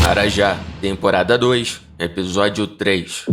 Arajá, temporada 2, episódio 3.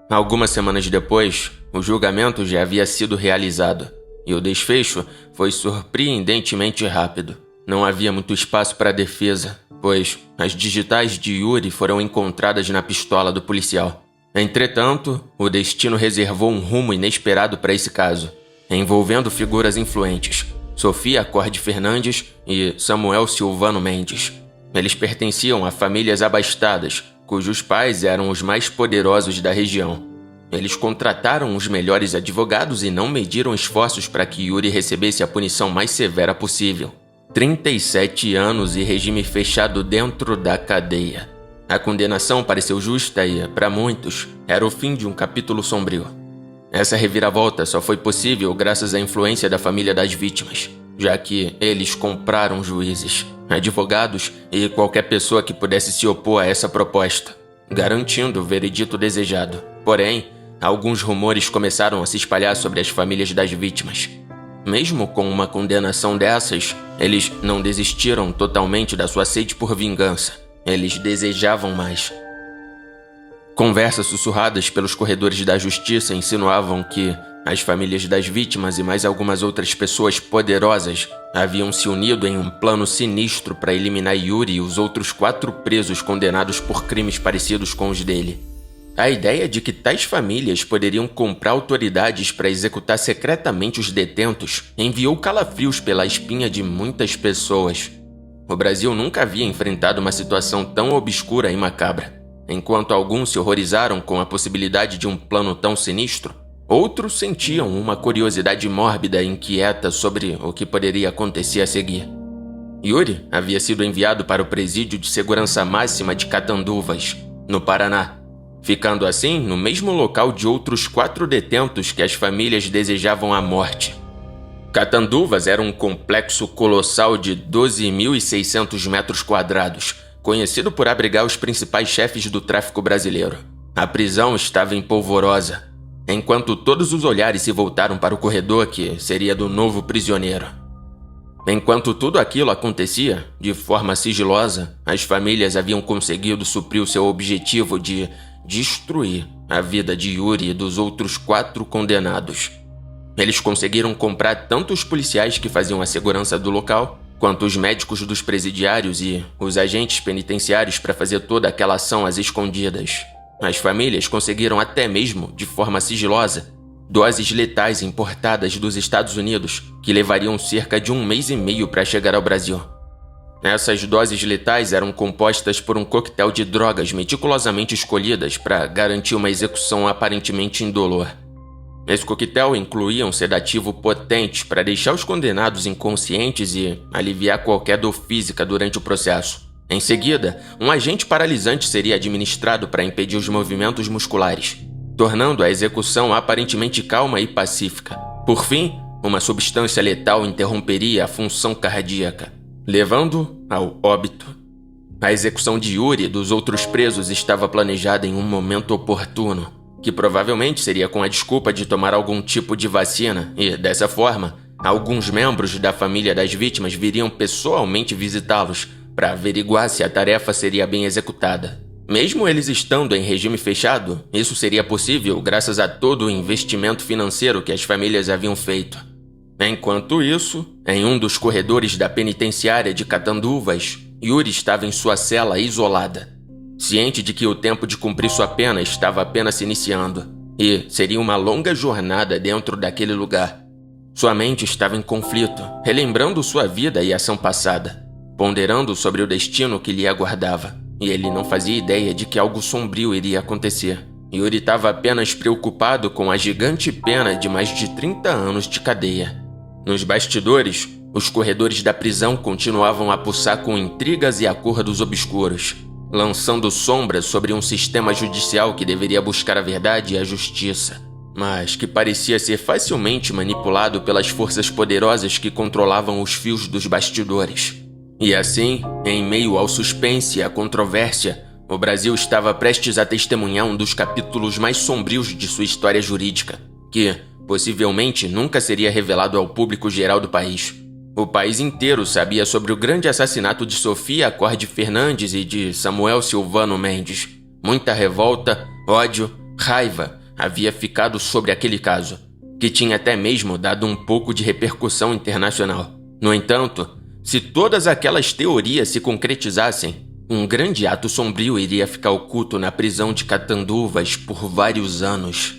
Algumas semanas depois, o julgamento já havia sido realizado, e o desfecho foi surpreendentemente rápido. Não havia muito espaço para a defesa, pois as digitais de Yuri foram encontradas na pistola do policial. Entretanto, o destino reservou um rumo inesperado para esse caso, envolvendo figuras influentes, Sofia Acorde Fernandes e Samuel Silvano Mendes. Eles pertenciam a famílias abastadas, cujos pais eram os mais poderosos da região. Eles contrataram os melhores advogados e não mediram esforços para que Yuri recebesse a punição mais severa possível. 37 anos e regime fechado dentro da cadeia. A condenação pareceu justa e, para muitos, era o fim de um capítulo sombrio. Essa reviravolta só foi possível graças à influência da família das vítimas, já que eles compraram juízes, advogados e qualquer pessoa que pudesse se opor a essa proposta, garantindo o veredito desejado. Porém, alguns rumores começaram a se espalhar sobre as famílias das vítimas. Mesmo com uma condenação dessas, eles não desistiram totalmente da sua sede por vingança. Eles desejavam mais. Conversas sussurradas pelos corredores da justiça insinuavam que as famílias das vítimas e mais algumas outras pessoas poderosas haviam se unido em um plano sinistro para eliminar Yuri e os outros 4 presos condenados por crimes parecidos com os dele. A ideia de que tais famílias poderiam comprar autoridades para executar secretamente os detentos enviou calafrios pela espinha de muitas pessoas. O Brasil nunca havia enfrentado uma situação tão obscura e macabra. Enquanto alguns se horrorizaram com a possibilidade de um plano tão sinistro, outros sentiam uma curiosidade mórbida e inquieta sobre o que poderia acontecer a seguir. Yuri havia sido enviado para o presídio de segurança máxima de Catanduvas, no Paraná, ficando assim no mesmo local de outros 4 detentos que as famílias desejavam a morte. Catanduvas era um complexo colossal de 12.600 metros quadrados, conhecido por abrigar os principais chefes do tráfico brasileiro. A prisão estava em polvorosa, enquanto todos os olhares se voltaram para o corredor que seria do novo prisioneiro. Enquanto tudo aquilo acontecia, de forma sigilosa, as famílias haviam conseguido suprir o seu objetivo de destruir a vida de Yuri e dos outros 4 condenados. Eles conseguiram comprar tanto os policiais que faziam a segurança do local, quanto os médicos dos presidiários e os agentes penitenciários para fazer toda aquela ação às escondidas. As famílias conseguiram até mesmo, de forma sigilosa, doses letais importadas dos Estados Unidos que levariam cerca de 1 mês e meio para chegar ao Brasil. Essas doses letais eram compostas por um coquetel de drogas meticulosamente escolhidas para garantir uma execução aparentemente indolor. Esse coquetel incluía um sedativo potente para deixar os condenados inconscientes e aliviar qualquer dor física durante o processo. Em seguida, um agente paralisante seria administrado para impedir os movimentos musculares, tornando a execução aparentemente calma e pacífica. Por fim, uma substância letal interromperia a função cardíaca, levando ao óbito. A execução de Yuri e dos outros presos estava planejada em um momento oportuno, que provavelmente seria com a desculpa de tomar algum tipo de vacina e, dessa forma, alguns membros da família das vítimas viriam pessoalmente visitá-los para averiguar se a tarefa seria bem executada. Mesmo eles estando em regime fechado, isso seria possível graças a todo o investimento financeiro que as famílias haviam feito. Enquanto isso, em um dos corredores da penitenciária de Catanduvas, Yuri estava em sua cela isolada, ciente de que o tempo de cumprir sua pena estava apenas se iniciando, e seria uma longa jornada dentro daquele lugar. Sua mente estava em conflito, relembrando sua vida e ação passada, ponderando sobre o destino que lhe aguardava, e ele não fazia ideia de que algo sombrio iria acontecer. Yuri estava apenas preocupado com a gigante pena de mais de 30 anos de cadeia. Nos bastidores, os corredores da prisão continuavam a pulsar com intrigas e acordos obscuros, lançando sombras sobre um sistema judicial que deveria buscar a verdade e a justiça, mas que parecia ser facilmente manipulado pelas forças poderosas que controlavam os fios dos bastidores. E assim, em meio ao suspense e à controvérsia, o Brasil estava prestes a testemunhar um dos capítulos mais sombrios de sua história jurídica, que, possivelmente, nunca seria revelado ao público geral do país. O país inteiro sabia sobre o grande assassinato de Sofia Acorde Fernandes e de Samuel Silvano Mendes. Muita revolta, ódio, raiva havia ficado sobre aquele caso, que tinha até mesmo dado um pouco de repercussão internacional. No entanto, se todas aquelas teorias se concretizassem, um grande ato sombrio iria ficar oculto na prisão de Catanduvas por vários anos.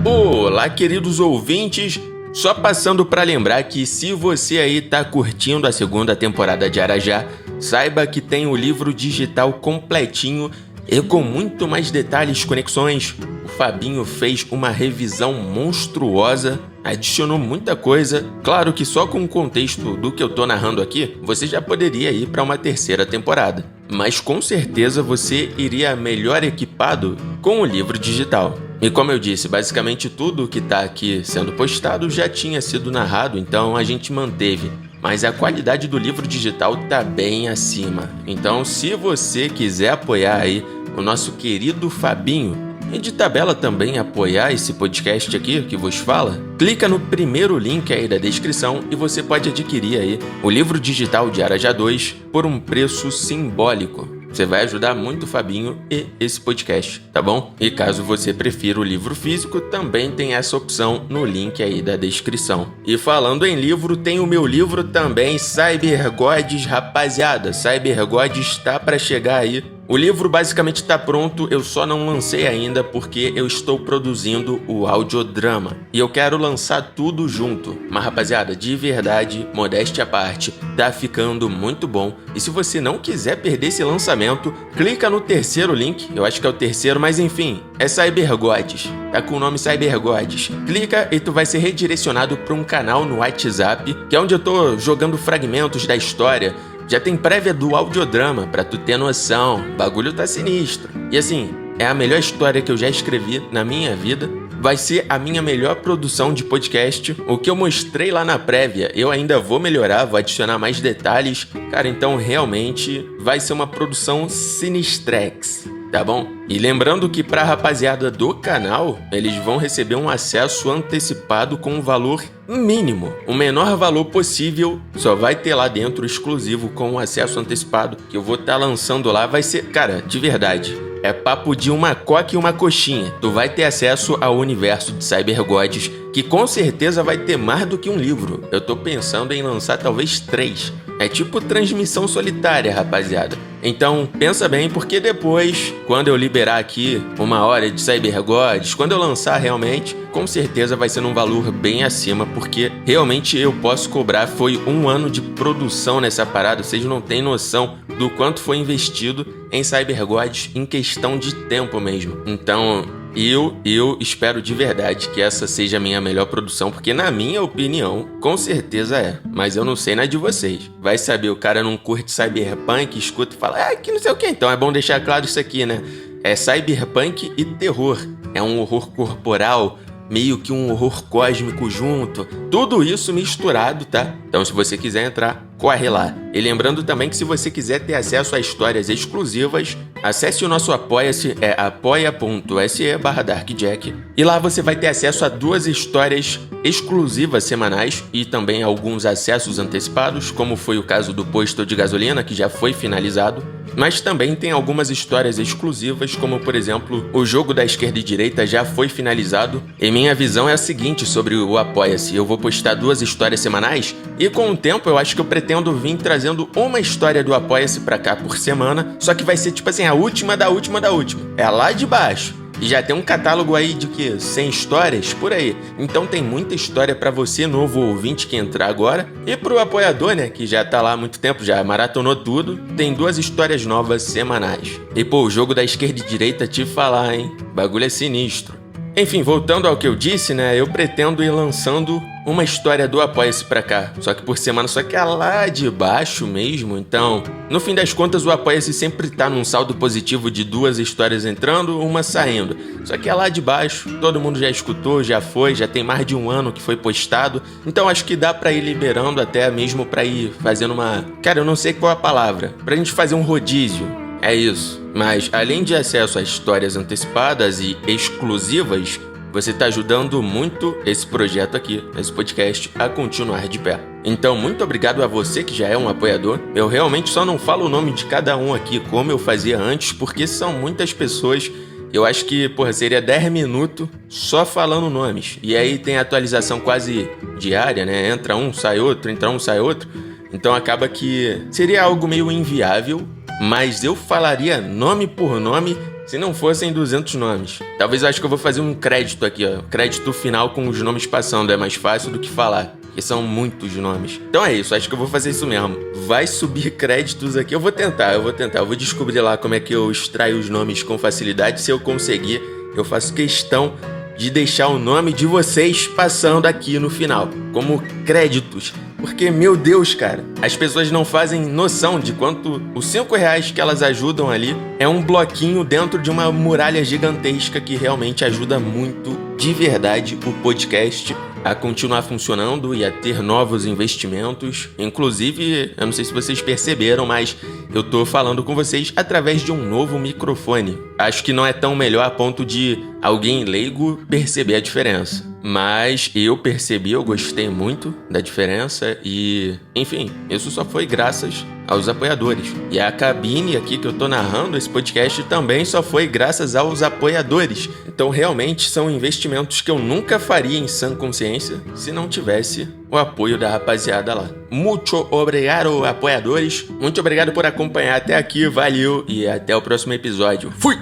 Olá, queridos ouvintes! Só passando para lembrar que se você aí tá curtindo a segunda temporada de Arajá, saiba que tem o livro digital completinho e com muito mais detalhes e conexões. O Fabinho fez uma revisão monstruosa, adicionou muita coisa. Claro que só com o contexto do que eu tô narrando aqui, você já poderia ir para uma terceira temporada. Mas com certeza você iria melhor equipado com o livro digital. E como eu disse, basicamente tudo que está aqui sendo postado já tinha sido narrado, então a gente manteve. Mas a qualidade do livro digital está bem acima. Então, se você quiser apoiar aí o nosso querido Fabinho, e de tabela também apoiar esse podcast aqui que vos fala, clica no primeiro link aí da descrição e você pode adquirir aí o livro digital de Arajá 2 por um preço simbólico. Você vai ajudar muito o Fabinho e esse podcast, tá bom? E caso você prefira o livro físico, também tem essa opção no link aí da descrição. E falando em livro, tem o meu livro também, Cybergods, rapaziada. Cybergods está para chegar aí. O livro basicamente está pronto, eu só não lancei ainda porque eu estou produzindo o audiodrama. E eu quero lançar tudo junto. Mas rapaziada, de verdade, modéstia à parte, tá ficando muito bom. E se você não quiser perder esse lançamento, clica no terceiro link, eu acho que é o terceiro, mas enfim, é Cybergods. Tá com o nome Cybergods. Clica e tu vai ser redirecionado para um canal no WhatsApp, que é onde eu tô jogando fragmentos da história. Já tem prévia do audiodrama, pra tu ter noção, o bagulho tá sinistro. E assim, é a melhor história que eu já escrevi na minha vida, vai ser a minha melhor produção de podcast. O que eu mostrei lá na prévia, eu ainda vou melhorar, vou adicionar mais detalhes. Cara, então realmente vai ser uma produção sinistrex, tá bom? E lembrando que pra rapaziada do canal, eles vão receber um acesso antecipado com um valor mínimo. O menor valor possível só vai ter lá dentro, exclusivo com o acesso antecipado, que eu vou estar lançando lá. Vai ser, cara, de verdade, é papo de uma coca e uma coxinha. Tu vai ter acesso ao universo de Cybergods, que com certeza vai ter mais do que um livro. Eu tô pensando em lançar talvez 3. É tipo transmissão solitária, rapaziada. Então, pensa bem, porque depois, quando eu liberar aqui 1 hora de Cybergods, quando eu lançar realmente, com certeza vai ser num valor bem acima, porque realmente eu posso cobrar. Foi 1 ano de produção nessa parada, vocês não têm noção do quanto foi investido em Cybergods em questão de tempo mesmo. Então, eu espero de verdade que essa seja a minha melhor produção, porque na minha opinião, com certeza é. Mas eu não sei na de vocês. Vai saber, o cara não curte cyberpunk, escuta e fala, que não sei o que. Então é bom deixar claro isso aqui, né? É cyberpunk e terror. É um horror corporal, meio que um horror cósmico junto. Tudo isso misturado, tá? Então se você quiser entrar, corre lá. E lembrando também que se você quiser ter acesso a histórias exclusivas, acesse o nosso Apoia-se, é apoia.se/darkjack. E lá você vai ter acesso a 2 histórias exclusivas semanais e também alguns acessos antecipados, como foi o caso do posto de gasolina, que já foi finalizado. Mas também tem algumas histórias exclusivas, como por exemplo, o jogo da esquerda e direita já foi finalizado. E minha visão é a seguinte sobre o Apoia-se: eu vou postar 2 histórias semanais e com o tempo eu acho que eu pretendo vir trazendo uma história do Apoia-se pra cá por semana, só que vai ser tipo assim, a última da última da última. É lá de baixo. E já tem um catálogo aí de 100 histórias por aí. Então tem muita história pra você, novo ouvinte que entrar agora. E pro apoiador, né, que já tá lá há muito tempo, já maratonou tudo, tem 2 histórias novas semanais. E pô, o jogo da esquerda e direita, te falar, hein? O bagulho é sinistro. Enfim, voltando ao que eu disse, né? Eu pretendo ir lançando uma história do Apoia-se pra cá. Só que por semana, só que é lá de baixo mesmo. Então, no fim das contas, o Apoia-se sempre tá num saldo positivo de 2 histórias entrando, uma saindo. Só que é lá de baixo, todo mundo já escutou, já foi, já tem mais de 1 ano que foi postado. Então acho que dá pra ir liberando até mesmo pra ir fazendo uma... Cara, eu não sei qual é a palavra. Pra gente fazer um rodízio. É isso. Mas além de acesso a histórias antecipadas e exclusivas, você está ajudando muito esse projeto aqui, esse podcast, a continuar de pé. Então, muito obrigado a você que já é um apoiador. Eu realmente só não falo o nome de cada um aqui como eu fazia antes, porque são muitas pessoas. Eu acho que, seria 10 minutos só falando nomes. E aí tem atualização quase diária, né? Entra um, sai outro, entra um, sai outro. Então acaba que seria algo meio inviável, mas eu falaria nome por nome se não fossem 200 nomes. Talvez eu acho que eu vou fazer um crédito aqui, ó. Crédito final com os nomes passando. É mais fácil do que falar, porque são muitos nomes. Então é isso, acho que eu vou fazer isso mesmo. Vai subir créditos aqui. Eu vou tentar. Eu vou descobrir lá como é que eu extraio os nomes com facilidade. Se eu conseguir, eu faço questão de deixar o nome de vocês passando aqui no final, como créditos. Porque, meu Deus, cara, as pessoas não fazem noção de quanto os R$5 que elas ajudam ali é um bloquinho dentro de uma muralha gigantesca que realmente ajuda muito, de verdade, o podcast a continuar funcionando e a ter novos investimentos. Inclusive, eu não sei se vocês perceberam, mas eu tô falando com vocês através de um novo microfone. Acho que não é tão melhor a ponto de alguém leigo perceber a diferença. Mas eu percebi, eu gostei muito da diferença e, enfim, isso só foi graças aos apoiadores. E a cabine aqui que eu tô narrando esse podcast também só foi graças aos apoiadores. Então realmente são investimentos que eu nunca faria em sã consciência se não tivesse o apoio da rapaziada lá. Muito obrigado, apoiadores. Muito obrigado por acompanhar até aqui, valeu e até o próximo episódio. Fui!